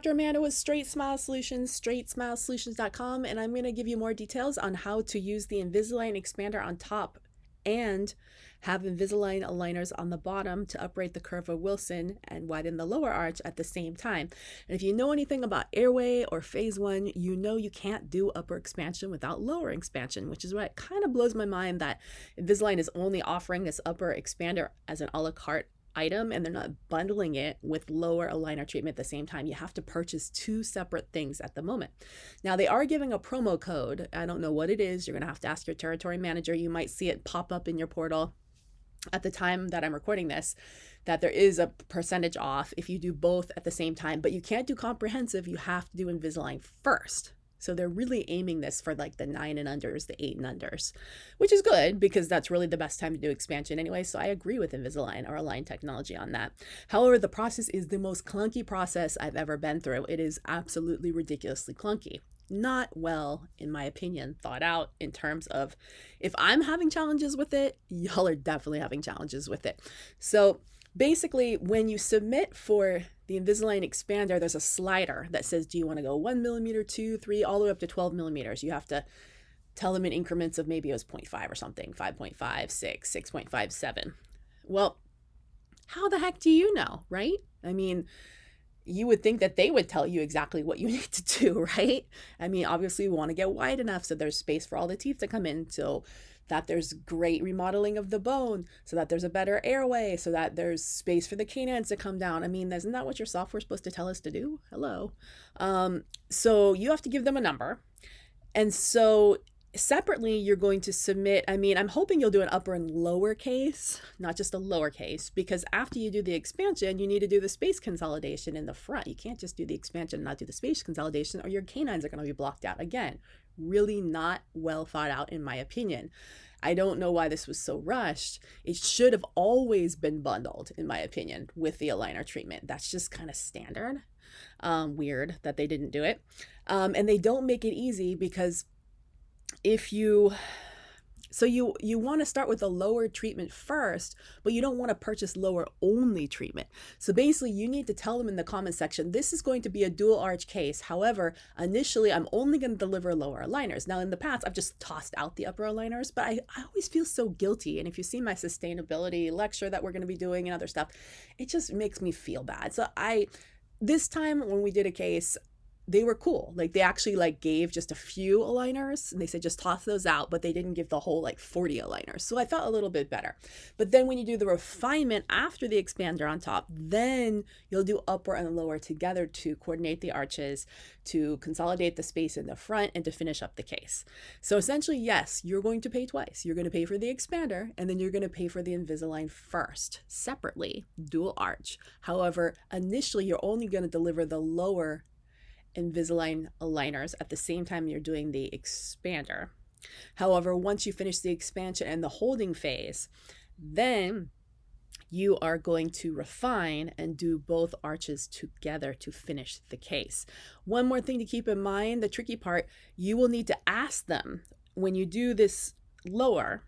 Dr. Amanda with Straightsmile Solutions, straightsmilesolutions.com, and I'm going to give you more details on how to use the Invisalign expander on top and have Invisalign aligners on the bottom to upright the curve of Wilson and widen the lower arch at the same time. And if you know anything about airway or phase one, you know you can't do upper expansion without lower expansion, which is why it kind of blows my mind that Invisalign is only offering this upper expander as an a la carte item and they're not bundling it with lower aligner treatment at the same time. You have to purchase two separate things at the moment. Now they are giving a promo code. I don't know what it is. You're going to have to ask your territory manager. You might see it pop up in your portal at the time that I'm recording this, that there is a percentage off if you do both at the same time, but you can't do comprehensive. You have to do Invisalign first. So they're really aiming this for like the 9 and unders, the 8 and unders, which is good because that's really the best time to do expansion anyway. So I agree with Invisalign or Align Technology on that. However, the process is the most clunky process I've ever been through. It is absolutely ridiculously clunky. Not well, in my opinion, thought out in terms of if I'm having challenges with it, y'all are definitely having challenges with it. So basically, when you submit for the Invisalign expander, there's a slider that says, do you want to go 1 millimeter, 2, 3, all the way up to 12 millimeters? You have to tell them in increments of maybe it was 0.5 or something, 5.5, 6, 6.57. Well, how the heck do you know, right? I mean, you would think that they would tell you exactly what you need to do, right? I mean, obviously we want to get wide enough so there's space for all the teeth to come in, so that there's great remodeling of the bone, so that there's a better airway, so that there's space for the canines to come down. I mean, isn't that what your software is supposed to tell us to do? Hello. So you have to give them a number. And so separately, you're going to submit, I mean, I'm hoping you'll do an upper and lower case, not just a lower case, because after you do the expansion, you need to do the space consolidation in the front. You can't just do the expansion and not do the space consolidation or your canines are going to be blocked out. Again, really not well thought out in my opinion. I don't know why this was so rushed. It should have always been bundled, in my opinion, with the aligner treatment. That's just kind of standard. Weird that they didn't do it. And they don't make it easy because if you want to start with a lower treatment first, but you don't want to purchase lower only treatment. So basically you need to tell them in the comment section, this is going to be a dual arch case. However, initially I'm only going to deliver lower aligners. Now in the past, I've just tossed out the upper aligners, but I always feel so guilty. And if you see my sustainability lecture that we're going to be doing and other stuff, it just makes me feel bad. So this time when we did a case, they were cool. Like they actually like gave just a few aligners and they said just toss those out, but they didn't give the whole like 40 aligners. So I felt a little bit better. But then when you do the refinement after the expander on top, then you'll do upper and lower together to coordinate the arches, to consolidate the space in the front, and to finish up the case. So essentially, yes, you're going to pay twice. You're going to pay for the expander and then you're going to pay for the Invisalign first, separately, dual arch. However, initially you're only going to deliver the lower Invisalign aligners at the same time you're doing the expander. However, once you finish the expansion and the holding phase, then you are going to refine and do both arches together to finish the case. One more thing to keep in mind, the tricky part, you will need to ask them when you do this lower,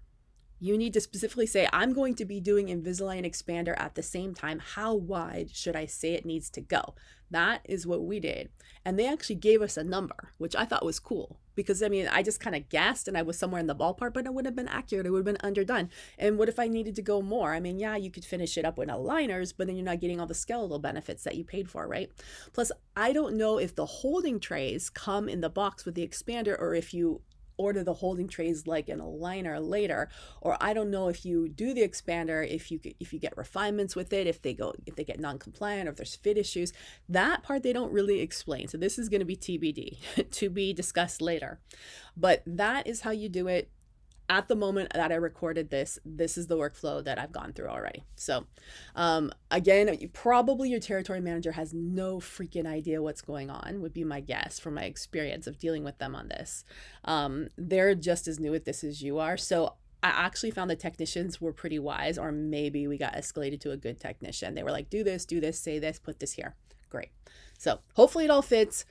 you need to specifically say, I'm going to be doing Invisalign expander at the same time. How wide should I say it needs to go? That is what we did. And they actually gave us a number, which I thought was cool because I mean, I just kind of guessed and I was somewhere in the ballpark, but it wouldn't have been accurate. It would have been underdone. And what if I needed to go more? I mean, yeah, you could finish it up with aligners, but then you're not getting all the skeletal benefits that you paid for, right? Plus, I don't know if the holding trays come in the box with the expander or if you order the holding trays like an aligner later, or I don't know if you do the expander, if you get refinements with it, if they get non-compliant, or if there's fit issues. That part they don't really explain. So this is going to be TBD, to be discussed later. But that is how you do it. At the moment that I recorded this is the workflow that I've gone through already. So again, probably your territory manager has no freaking idea what's going on, would be my guess from my experience of dealing with them on this. They're just as new at this as you are. So I actually found the technicians were pretty wise, or maybe we got escalated to a good technician. They were like, do this, say this, put this here. Great. So hopefully it all fits.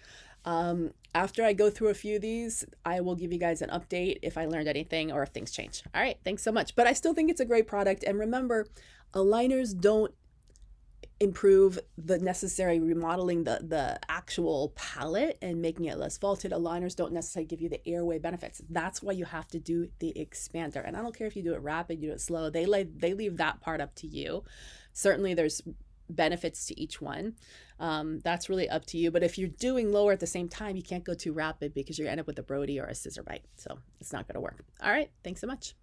After I go through a few of these, I will give you guys an update if I learned anything or if things change. All right, thanks so much. But I still think it's a great product. And remember, aligners don't improve the necessary remodeling the actual palate and making it less vaulted. Aligners don't necessarily give you the airway benefits. That's why you have to do the expander. And I don't care if you do it rapid, you do it slow. They leave that part up to you. Certainly there's benefits to each one. That's really up to you. But if you're doing lower at the same time, you can't go too rapid because you're gonna end up with a Brody or a scissor bite. So it's not gonna work. All right, thanks so much.